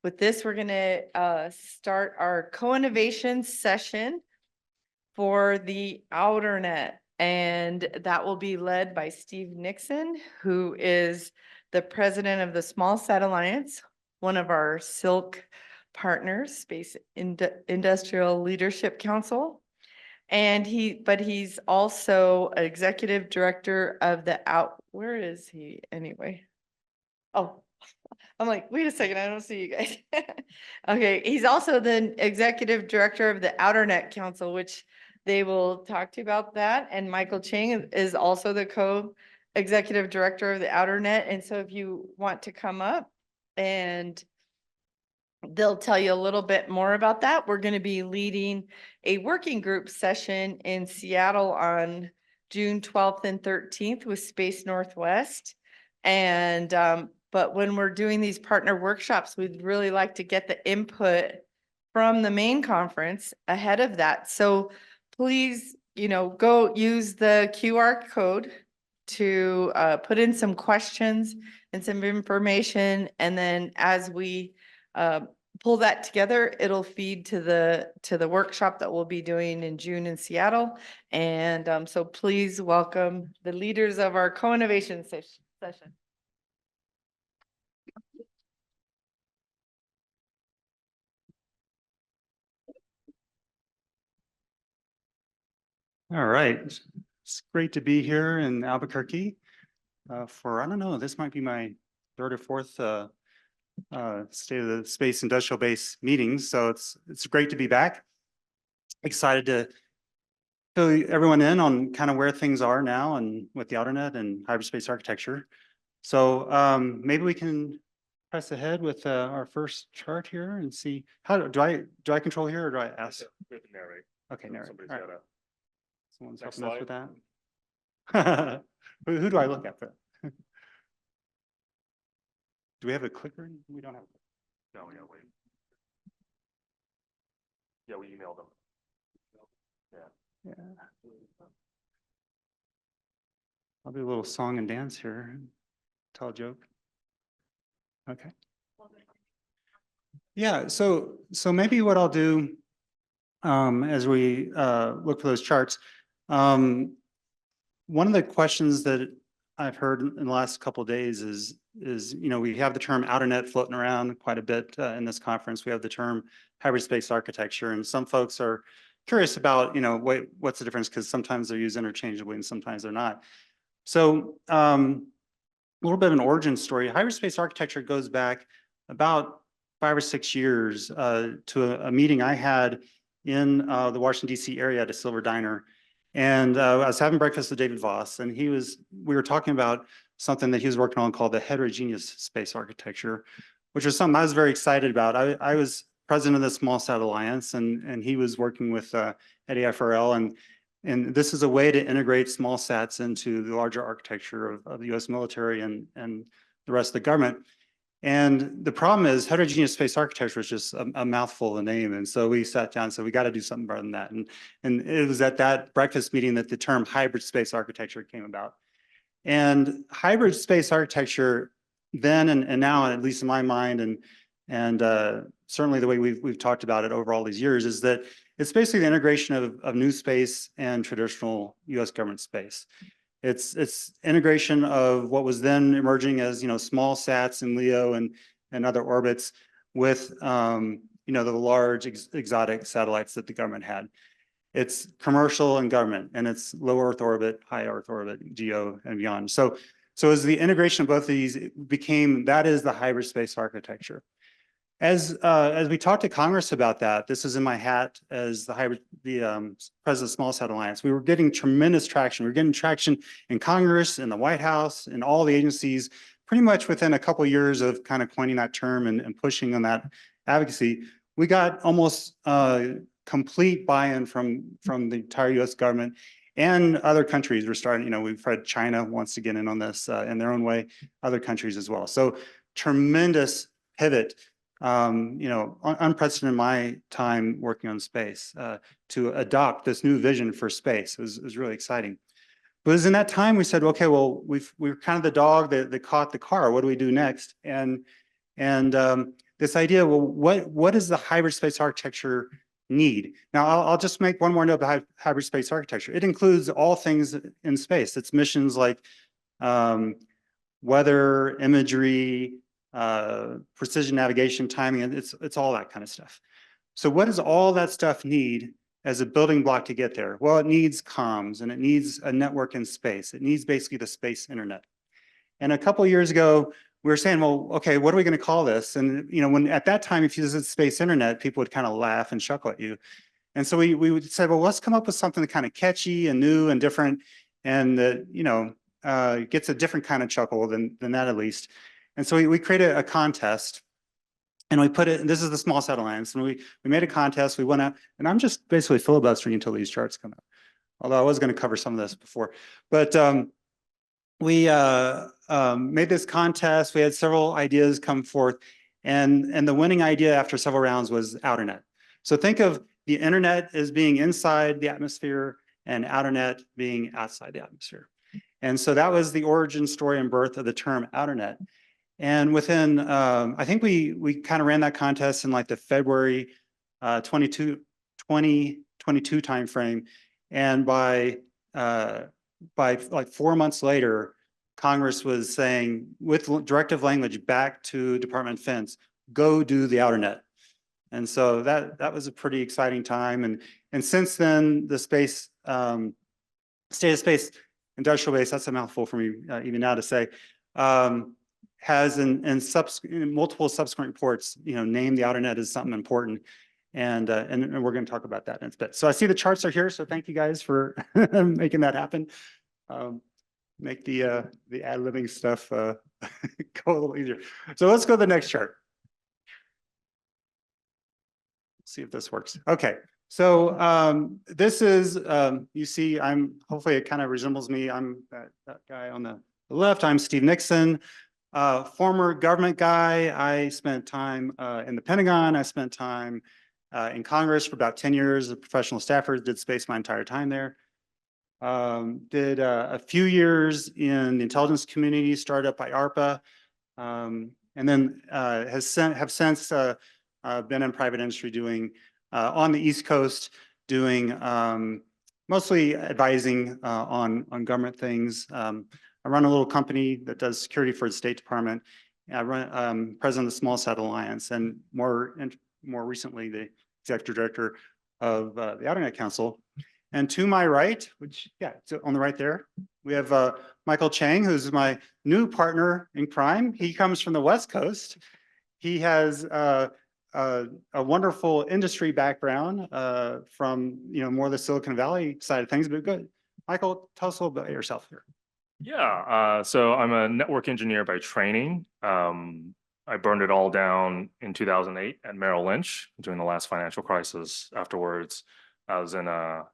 with this, we're going to start our co-innovation session for the Outernet. And that will be led by Steve Nixon, who is the president of the SmallSat Alliance, one of our Silk partners, Space Industrial Leadership Council. And he's also executive director of the where is he anyway? Oh, I'm like, wait a second, I don't see you guys. Okay, he's also the executive director of the Outernet Council, which they will talk to you about that. And Michael Cheng is also the co-executive director of the Outernet. And so if you want to come up and they'll tell you a little bit more about that. We're going to be leading a working group session in Seattle on June 12th and 13th with Space Northwest. And, but when we're doing these partner workshops, we'd really like to get the input from the main conference ahead of that. So please, go use the QR code to put in some questions and some information. And then as we pull that together, it'll feed to the workshop that we'll be doing in June in Seattle. And so please welcome the leaders of our co-innovation session. All right, it's great to be here in Albuquerque for, I don't know, this might be my third or fourth State of the Space Industrial Base meetings. So it's great to be back. Excited to fill everyone in on kind of where things are now and with the Outernet and hyperspace architecture. So maybe we can press ahead with our first chart here and see how do I control here or do I ask? We have to narrate. Okay, narrate. Somebody's All right. gotta. Someone's Next helping us slide. with that. Who do I look at? Do we have a clicker? We don't have. No, we gotta wait. Yeah, we emailed them. Yeah. Yeah. I'll do a little song and dance here. Tell a joke. Okay. Yeah. So maybe what I'll do as we look for those charts. One of the questions that I've heard in the last couple of days is we have the term Outernet floating around quite a bit in this conference. We have the term hyperspace architecture, and some folks are curious about what's the difference, because sometimes they're used interchangeably and sometimes they're not. So a little bit of an origin story. Hyperspace architecture goes back about 5 or 6 years to a meeting I had in the Washington, D.C. area at a Silver Diner. And I was having breakfast with David Voss, and we were talking about something that he was working on called the heterogeneous space architecture, which was something I was very excited about. I was president of the SmallSat Alliance, and he was working with at AFRL, and this is a way to integrate small sats into the larger architecture of the U.S. military and the rest of the government. And the problem is heterogeneous space architecture is just a mouthful of a name. And so we sat down and said, we got to do something better than that. And it was at that breakfast meeting that the term hybrid space architecture came about. And hybrid space architecture then and now, at least in my mind, and certainly the way we've talked about it over all these years, is that it's basically the integration of new space and traditional US government space. It's integration of what was then emerging as small sats in LEO and other orbits with the large exotic satellites that the government had. It's commercial and government, and it's low Earth orbit, high Earth orbit, GEO and beyond. So as the integration of both of these that is the hybrid space architecture. As we talked to Congress about that, this is in my hat as the president of SmallSat Alliance. We were getting tremendous traction. We were getting traction in Congress, in the White House, in all the agencies, pretty much within a couple of years of kind of coining that term and pushing on that advocacy. We got almost complete buy-in from the entire U.S. government and other countries. We're starting, we've had China wants to get in on this in their own way, other countries as well. So tremendous pivot. Unprecedented in my time working on space to adopt this new vision for space. It was really exciting. But it was in that time we said, okay, well, we're kind of the dog that caught the car. What do we do next? And the this idea, well, what does the hybrid space architecture need? Now, I'll just make one more note about hybrid space architecture. It includes all things in space. It's missions like weather, imagery, precision navigation, timing, and it's all that kind of stuff. So what does all that stuff need as a building block to get there? Well, it needs comms and it needs a network in space. It needs basically the space internet. And a couple of years ago, we were saying, well, okay, what are we going to call this? And when at that time, if you said space internet, people would kind of laugh and chuckle at you. And so we would say, well, let's come up with something kind of catchy and new and different, and that gets a different kind of chuckle than that at least. And so we created a contest. And we put it, and this is the SmallSat Alliance, and we made a contest. We went out, and I'm just basically filibustering until these charts come out. Although I was going to cover some of this before, but we made this contest. We had several ideas come forth, and the winning idea after several rounds was Outernet. So think of the internet as being inside the atmosphere and Outernet being outside the atmosphere. And so that was the origin story and birth of the term Outernet. And within, I think we kind of ran that contest in like the February 2022 timeframe. And by like 4 months later, Congress was saying with directive language back to Department of Defense, go do the Outernet. And so that was a pretty exciting time. And since then, the space, state of space industrial base, that's a mouthful for me even now to say, has in multiple subsequent reports, named the Outernet as something important, and we're going to talk about that in a bit. So I see the charts are here, so thank you guys for making that happen. Make the ad-libbing stuff go a little easier. So let's go to the next chart. See if this works. Okay, so this is you see, hopefully it kind of resembles me. I'm that guy on the left. I'm Steve Nixon. Former government guy. I spent time in the Pentagon. I spent time in Congress for about 10 years as a professional staffer, did space my entire time there. Did a few years in the intelligence community, started up by ARPA, and then have since been in private industry doing, on the East Coast, doing mostly advising on government things. I run a little company that does security for the State Department. I run president of the SmallSat Alliance, and more recently, the executive director of the Outernet Council. And to my right, which, so on the right there, we have Michael Cheng, who's my new partner in crime. He comes from the West Coast. He has a wonderful industry background from more the Silicon Valley side of things. But good, Michael, tell us a little bit about yourself here. Yeah, so I'm a network engineer by training. I burned it all down in 2008 at Merrill Lynch during the last financial crisis. Afterwards, I was in a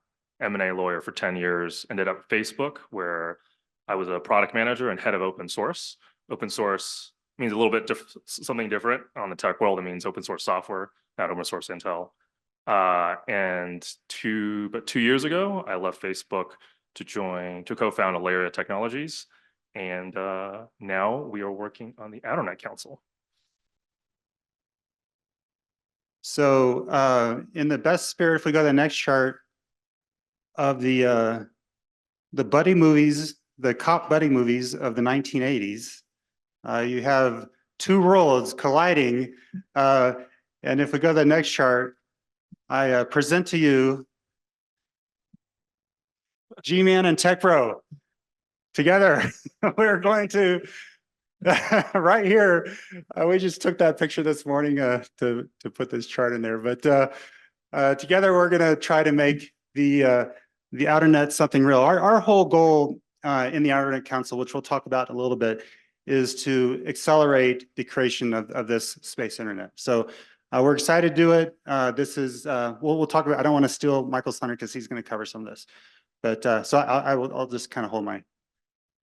M&A lawyer for 10 years, ended up at Facebook, where I was a product manager and head of open source. Open source means a little bit something different on the tech world. It means open source software, not open source Intel. And 2 years ago, I left Facebook to co-found Aalyria Technologies. And now we are working on the Outernet Council. So in the best spirit, if we go to the next chart, of the buddy movies, the cop buddy movies of the 1980s, you have two worlds colliding. And if we go to the next chart, I present to you G-Man and Tech Bro. Together, we're going to, right here, we just took that picture this morning to put this chart in there. But together, we're going to try to make the Outernet something real. Our whole goal in the Outernet Council, which we'll talk about in a little bit, is to accelerate the creation of this space internet. So we're excited to do it. This is, we'll talk about, I don't want to steal Michael's thunder because he's going to cover some of this. But so I'll just kind of hold my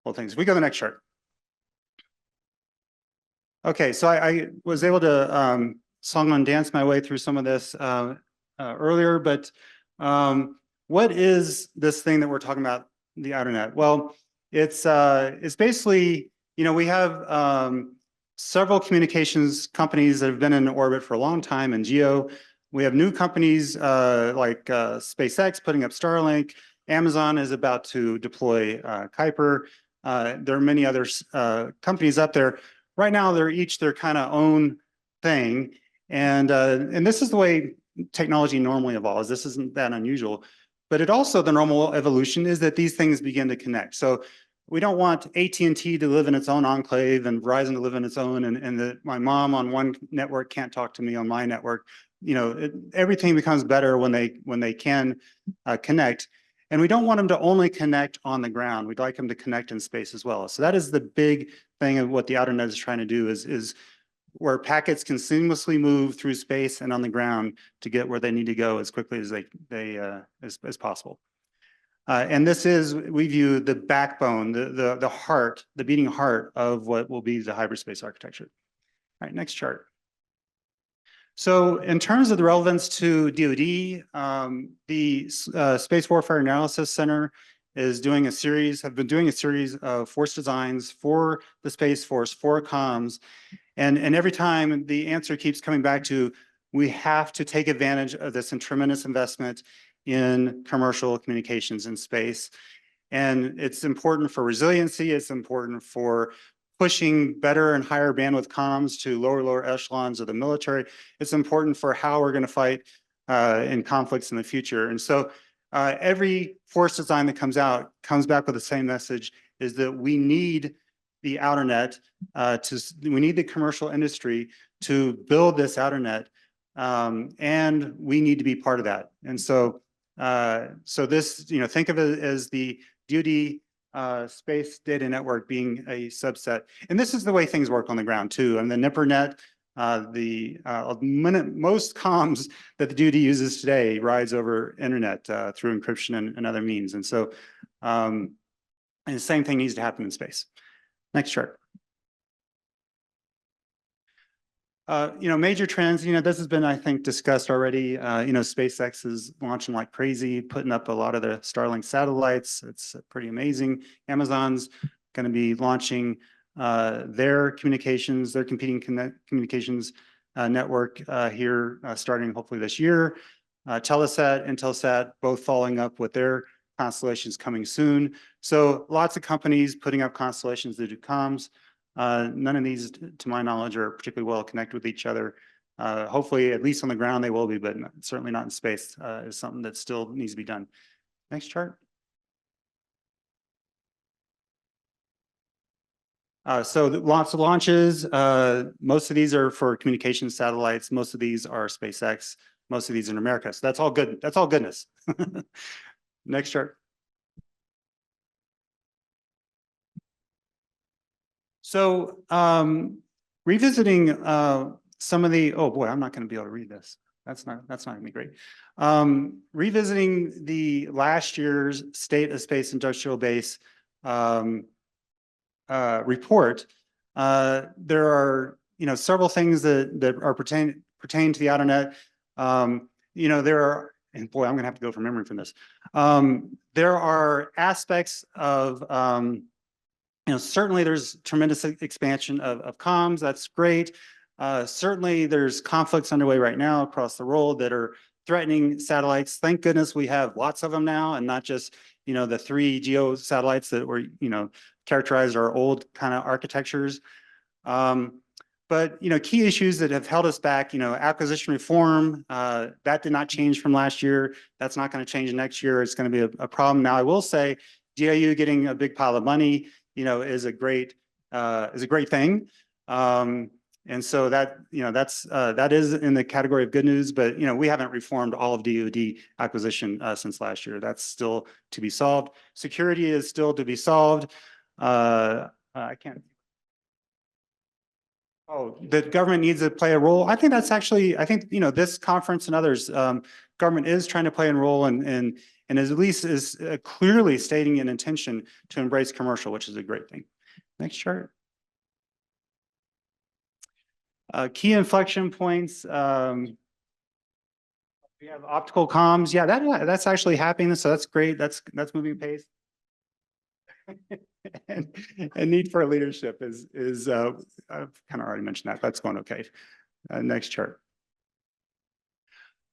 whole things. We go to the next chart. Okay, so I was able to song and dance my way through some of this earlier, but what is this thing that we're talking about, the Outernet? Well, it's basically, we have several communications companies that have been in orbit for a long time in GEO. We have new companies like SpaceX putting up Starlink. Amazon is about to deploy Kuiper. There are many other companies up there. Right now, they're each their kind of own thing. And this is the way technology normally evolves. This isn't that unusual. But it also, the normal evolution is that these things begin to connect. So we don't want AT&T to live in its own enclave and Verizon to live in its own, and that my mom on one network can't talk to me on my network. You know, everything becomes better when they can connect. And we don't want them to only connect on the ground. We'd like them to connect in space as well. So that is the big thing of what the Outernet is trying to do is where packets can seamlessly move through space and on the ground to get where they need to go as quickly as as possible. And this is, we view the backbone, the heart, the beating heart of what will be the hyperspace architecture. All right, next chart. So in terms of the relevance to DoD, the Space Warfare Analysis Center is doing a series, have been doing a series of force designs for the Space Force, for comms. And every time the answer keeps coming back to, we have to take advantage of this tremendous investment in commercial communications in space. And it's important for resiliency. It's important for pushing better and higher bandwidth comms to lower echelons of the military. It's important for how we're going to fight in conflicts in the future. And so every force design that comes out comes back with the same message, is that we need the Outernet, we need the commercial industry to build this Outernet, and we need to be part of that. And so, this, you know, think of it as the DoD space data network being a subset. And this is the way things work on the ground too. And the NIPRNet, most comms that the DoD uses today rides over internet through encryption and other means. And so, and the same thing needs to happen in space. Next chart. You know, major trends, you know, this has been, I think, discussed already. You know, SpaceX is launching like crazy, putting up a lot of the Starlink satellites. It's pretty amazing. Amazon's going to be launching their communications, their competing communications network here starting hopefully this year. Telesat, Intelsat, both following up with their constellations coming soon. So lots of companies putting up constellations that do comms. None of these, to my knowledge, are particularly well connected with each other. Hopefully, at least on the ground, they will be, but certainly not in space. Is something that still needs to be done. Next chart. So lots of launches. Most of these are for communication satellites. Most of these are SpaceX. Most of these are in America. So that's all good. That's all goodness. Next chart. So revisiting some of the, oh boy, I'm not going to be able to read this. That's not going to be great. Revisiting the last year's State of Space Industrial Base report, there are, you know, several things that are pertain to the Outernet. You know, there are, and boy, I'm going to have to go from memory from this. There are aspects of you know, certainly there's tremendous expansion of comms. That's great. Certainly there's conflicts underway right now across the world that are threatening satellites. Thank goodness we have lots of them now, and not just, you know, the 3 GEO satellites that were, you know, characterized our old kind of architectures. But, you know, key issues that have held us back, you know, acquisition reform, that did not change from last year. That's not going to change next year. It's going to be a problem. Now, I will say DIU getting a big pile of money, you know, is a great thing. And so that, you know, that is in the category of good news, but, you know, we haven't reformed all of DoD acquisition since last year. That's still to be solved. Security is still to be solved. I can't. Oh, the government needs to play a role. I think that's actually, I think, you know, this conference and others, government is trying to play a role and is at least is clearly stating an intention to embrace commercial, which is a great thing. Next chart. Key inflection points. We have optical comms. Yeah, that's actually happening. So that's great. That's moving pace. and, and need for leadership is I've kind of already mentioned that. That's going okay. Next chart.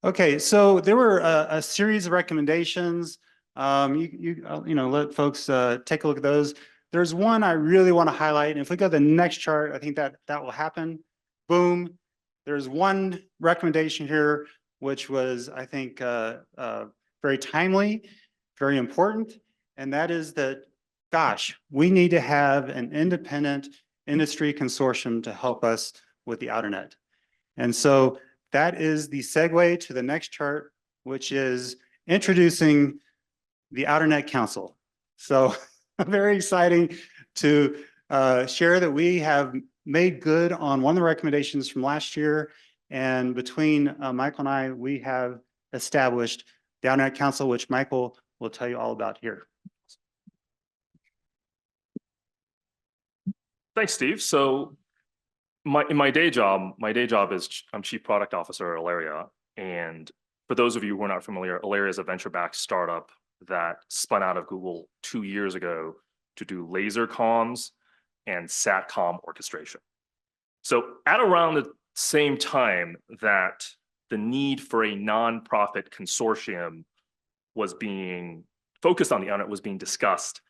Okay, so there were a series of recommendations. You know, let folks take a look at those. There's one I really want to highlight, and if we go to the next chart, I think that will happen. Boom. There's one recommendation here, which was, I think, very timely, very important, and that is that, gosh, we need to have an independent industry consortium to help us with the Outernet. And so that is the segue to the next chart, which is introducing the Outernet Council. So very exciting to share that we have made good on one of the recommendations from last year. And between Michael and I, we have established the Outernet Council, which Michael will tell you all about here. Thanks, Steve. So in my day job is I'm Chief Product Officer at Aalyria. And for those of you who are not familiar, Aalyria is a venture-backed startup that spun out of Google 2 years ago to do laser comms and SATCOM orchestration. So at around the same time that the need for a nonprofit consortium was being focused on the Outernet was being discussed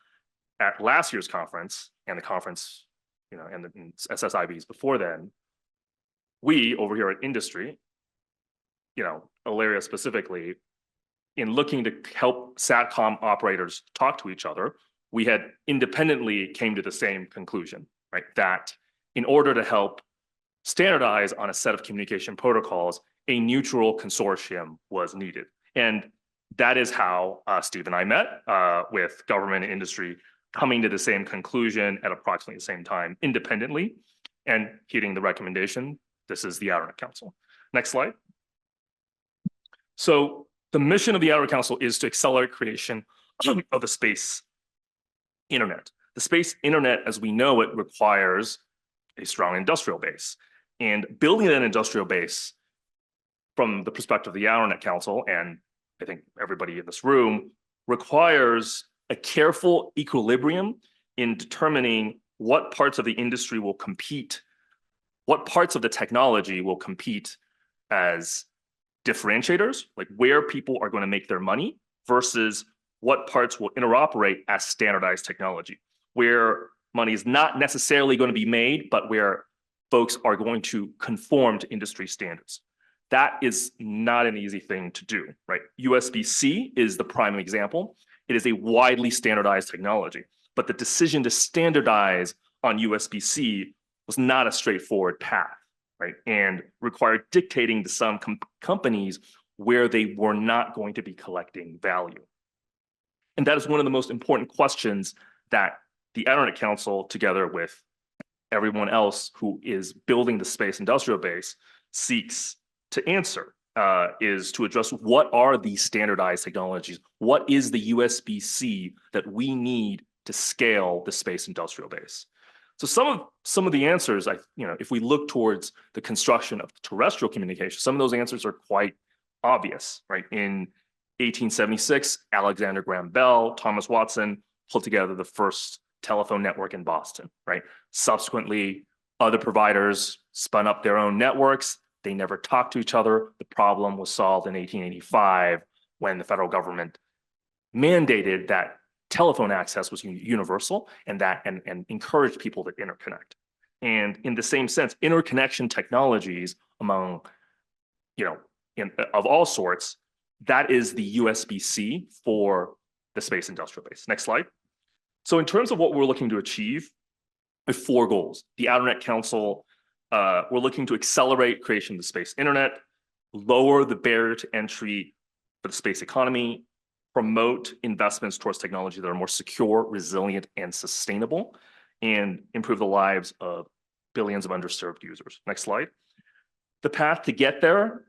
at last year's conference and the conference, you know, and the SSIBs before then, we over here at industry, you know, Aalyria specifically, in looking to help SATCOM operators talk to each other, we had independently came to the same conclusion, right? That in order to help standardize on a set of communication protocols, a neutral consortium was needed. And that is how Steve and I met with government and industry coming to the same conclusion at approximately the same time independently and heeding the recommendation. This is the Outernet Council. Next slide. So the mission of the Outernet Council is to accelerate creation of the space internet. The space internet, as we know it, requires a strong industrial base. And building that industrial base from the perspective of the Outernet Council, and I think everybody in this room, requires a careful equilibrium in determining what parts of the industry will compete, what parts of the technology will compete as differentiators, like where people are going to make their money, versus what parts will interoperate as standardized technology, where money is not necessarily going to be made, but where folks are going to conform to industry standards. That is not an easy thing to do, right? USB-C is the prime example. It is a widely standardized technology, but the decision to standardize on USB-C was not a straightforward path, right? And required dictating to some companies where they were not going to be collecting value. And that is one of the most important questions that the Outernet Council, together with everyone else who is building the space industrial base, seeks to answer, is to address what are these standardized technologies? What is the USB-C that we need to scale the space industrial base? So some of the answers, if we look towards the construction of terrestrial communication, some of those answers are quite obvious, right? In 1876, Alexander Graham Bell, Thomas Watson pulled together the first telephone network in Boston, right? Subsequently, other providers spun up their own networks. They never talked to each other. The problem was solved in 1885 when the federal government mandated that telephone access was universal and encouraged people to interconnect. And in the same sense, interconnection technologies among, of all sorts, that is the USB-C for the space industrial base. Next slide. So in terms of what we're looking to achieve, we have 4 goals. The Outernet Council, we're looking to accelerate creation of the space internet, lower the barrier to entry for the space economy, promote investments towards technology that are more secure, resilient, and sustainable, and improve the lives of billions of underserved users. Next slide. The path to get there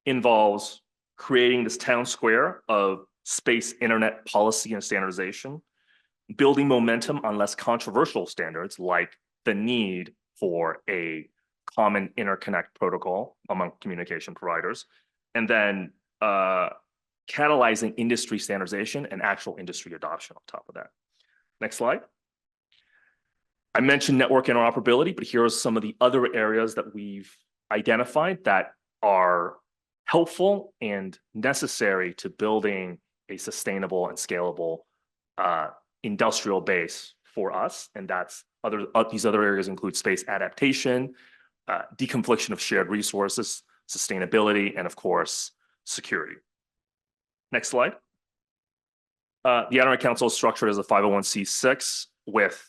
involves creating this town square of space internet policy and standardization, building momentum on less controversial standards like the need for a common interconnect protocol among communication providers, and then catalyzing industry standardization and actual industry adoption on top of that. Next slide. I mentioned network interoperability, but here are some of the other areas that we've identified that are helpful and necessary to building a sustainable and scalable industrial base for us. And that's these other areas include space adaptation, deconfliction of shared resources, sustainability, and of course, security. Next slide. The Outernet Council is structured as a 501c6 with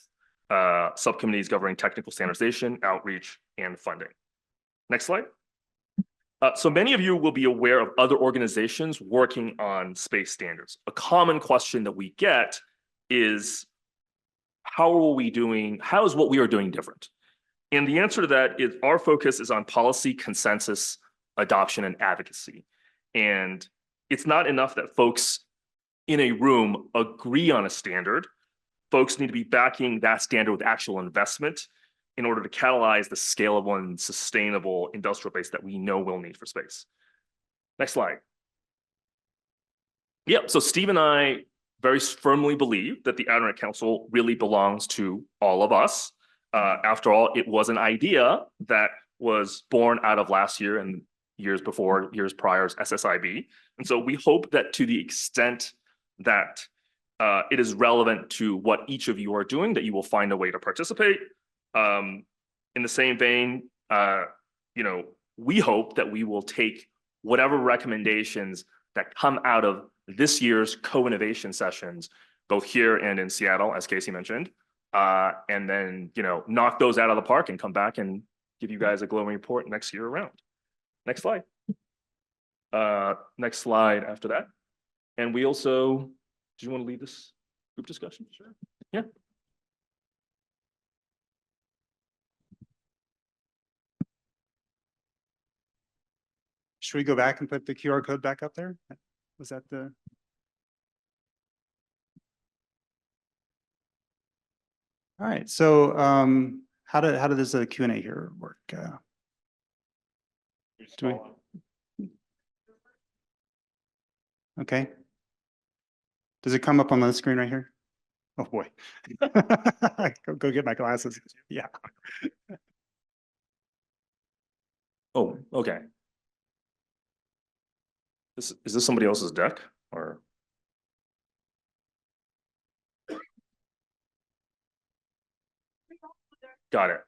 subcommittees governing technical standardization, outreach, and funding. Next slide. So many of you will be aware of other organizations working on space standards. A common question that we get is, how is what we are doing different? And the answer to that is our focus is on policy, consensus, adoption, and advocacy. And it's not enough that folks in a room agree on a standard. Folks need to be backing that standard with actual investment in order to catalyze the scalable and sustainable industrial base that we know we'll need for space. Next slide. Yep, so Steve and I very firmly believe that the Outernet Council really belongs to all of us. After all, it was an idea that was born out of last year and years prior's SSIB. And so we hope that to the extent that it is relevant to what each of you are doing, that you will find a way to participate. In the same vein, we hope that we will take whatever recommendations that come out of this year's co-innovation sessions, both here and in Seattle, as Casey mentioned, and then, knock those out of the park and come back and give you guys a glowing report next year around. Next slide. Next slide after that. And we also, do you want to lead this group discussion? Sure. Yeah. Should we go back and put the QR code back up there? Was that the? All right, so how does the Q&A here work? Okay. Does it come up on the screen right here? Oh boy. Go get my glasses. Yeah. Oh, okay. Is this somebody else's deck or? Got it.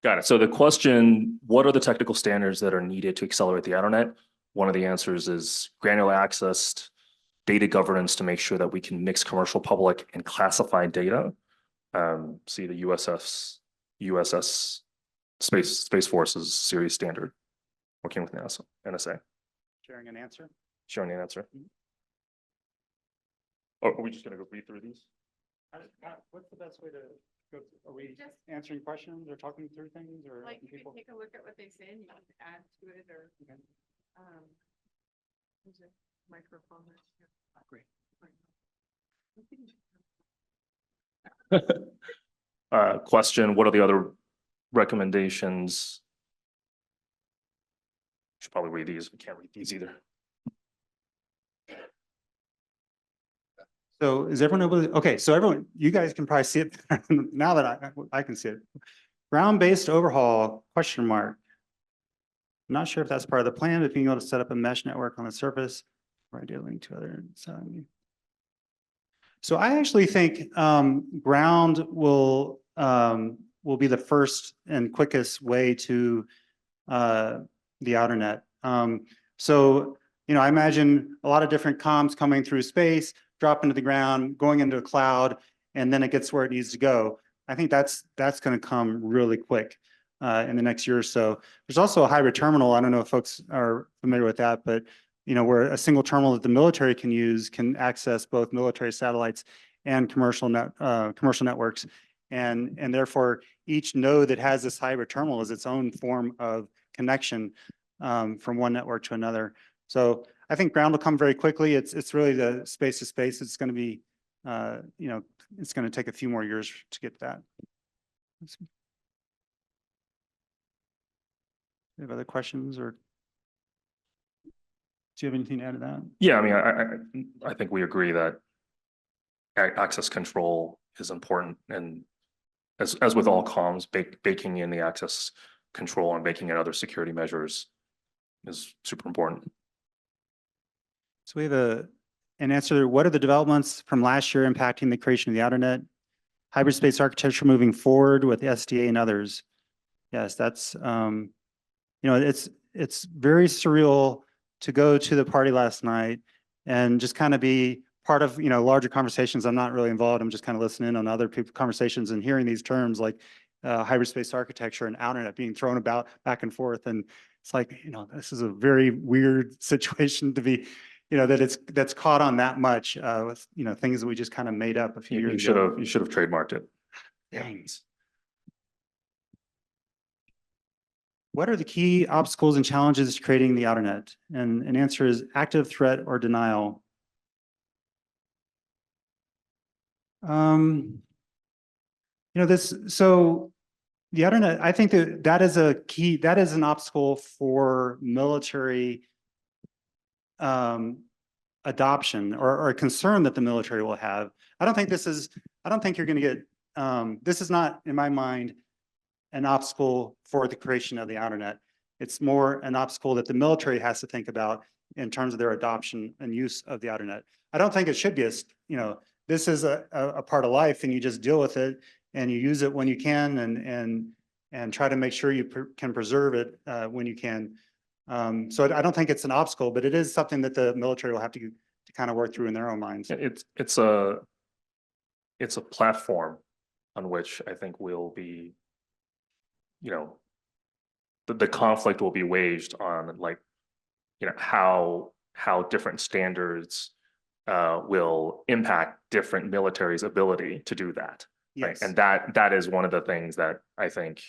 Got it. So the question, what are the technical standards that are needed to accelerate the Outernet? One of the answers is granular access, data governance to make sure that we can mix commercial, public, and classified data. See the USS Space Force's series standard, working with NASA, NSA. Sharing an answer? Sharing an answer. Oh, are we just going to go read through these? What's the best way to go? Are we just answering questions or talking through things, or like you can take a look at what they say and you can add to it, or okay. There's a microphone that's here. Great. Question, what are the other recommendations? Should probably read these. We can't read these either. So is everyone able to, okay, so everyone, you guys can probably see it now that I can see it. Ground-based overhaul, question mark. I'm not sure if that's part of the plan, but being able to set up a mesh network on the surface, or dealing to other. So I actually think ground will be the first and quickest way to the Outernet. So, I imagine a lot of different comms coming through space, drop into the ground, going into a cloud, and then it gets where it needs to go. I think that's going to come really quick in the next year or so. There's also a hybrid terminal. I don't know if folks are familiar with that, but where a single terminal that the military can use can access both military satellites and commercial networks, and therefore each node that has this hybrid terminal is its own form of connection from one network to another. So I think ground will come very quickly. It's really the space to space. It's going to be, it's going to take a few more years to get that. Do you have other questions or? Do you have anything to add to that? Yeah, I mean, I think we agree that access control is important, and as with all comms, baking in the access control and baking in other security measures is super important. So we have an answer. What are the developments from last year impacting the creation of the Outernet? Hybrid space architecture moving forward with SDA and others. Yes, that's, it's very surreal to go to the party last night and just kind of be part of, larger conversations. I'm not really involved. I'm just kind of listening on other people's conversations and hearing these terms like hybrid space architecture and Outernet being thrown about back and forth. And it's like, this is a very weird situation to be, that's caught on that much with, things that we just kind of made up a few years ago. You should have trademarked it. Dang. What are the key obstacles and challenges to creating the Outernet? And an answer is active threat or denial. So the Outernet, I think that is a key, that is an obstacle for military adoption or a concern that the military will have. I don't think you're going to get, this is not, in my mind, an obstacle for the creation of the Outernet. It's more an obstacle that the military has to think about in terms of their adoption and use of the Outernet. I don't think it should be this is a part of life and you just deal with it and you use it when you can and try to make sure you can preserve it when you can. So I don't think it's an obstacle, but it is something that the military will have to kind of work through in their own minds. It's a platform on which I think we'll be, the conflict will be waged on how different standards will impact different militaries' ability to do that. Yes. Right? And that is one of the things that I think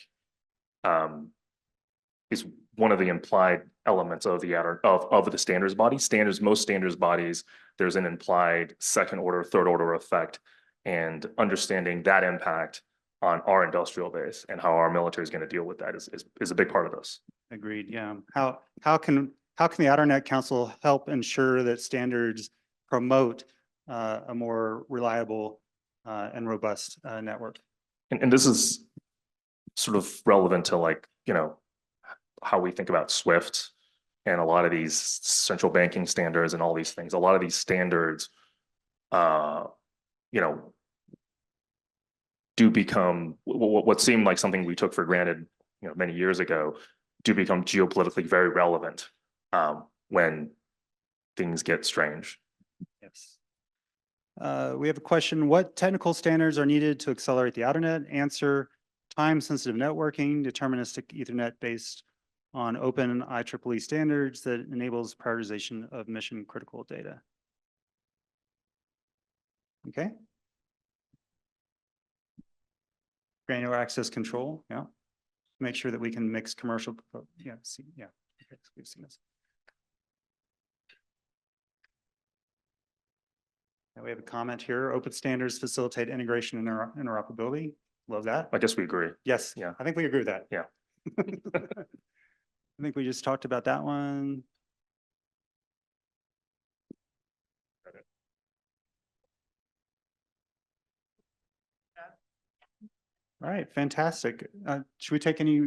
is one of the implied elements of the standards body. Most standards bodies, there's an implied second order, third order effect, and understanding that impact on our industrial base and how our military is going to deal with that is a big part of this. Agreed. Yeah. How can the Outernet Council help ensure that standards promote a more reliable and robust network? And this is sort of relevant to how we think about SWIFT and a lot of these central banking standards and all these things. A lot of these standards, do become what seemed like something we took for granted, many years ago, do become geopolitically very relevant when things get strange. Yes. We have a question. What technical standards are needed to accelerate the Outernet? Answer: time-sensitive networking, deterministic Ethernet based on open IEEE standards that enables prioritization of mission-critical data. Okay. Granular access control, yeah. Make sure that we can mix commercial, yeah, yeah. Okay, so we've seen this. Now we have a comment here. Open standards facilitate integration and interoperability. Love that. I guess we agree. Yes. Yeah. I think we agree with that. Yeah. I think we just talked about that one. All right, fantastic. Should we take any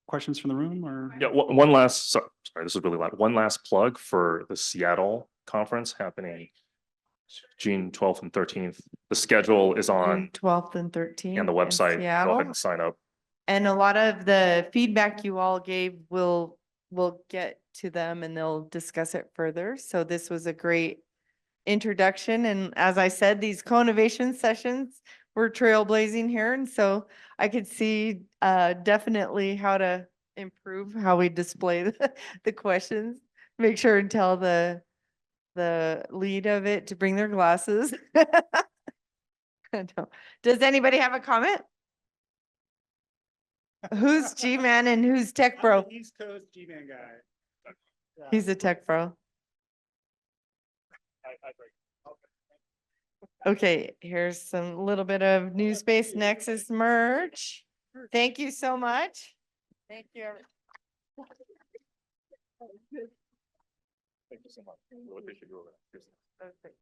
questions from the room or? Yeah, one last, sorry, this is really loud. One last plug for the Seattle conference happening June 12th and 13th. The schedule is on 12th and 13th. and the website. Go Seattle. ahead and sign up. And a lot of the feedback you all gave will get to them and they'll discuss it further. So this was a great introduction. And as I said, these co-innovation sessions were trailblazing here. And so I could see definitely how to improve how we display the questions. Make sure and tell the lead of it to bring their glasses. Does anybody have a comment? Who's G-Man and who's Tech Bro? East Coast G-Man guy. He's a tech bro. Okay, here's some little bit of New Space Nexus merch. Thank you so much. Thank you. What they should do over there. Okay.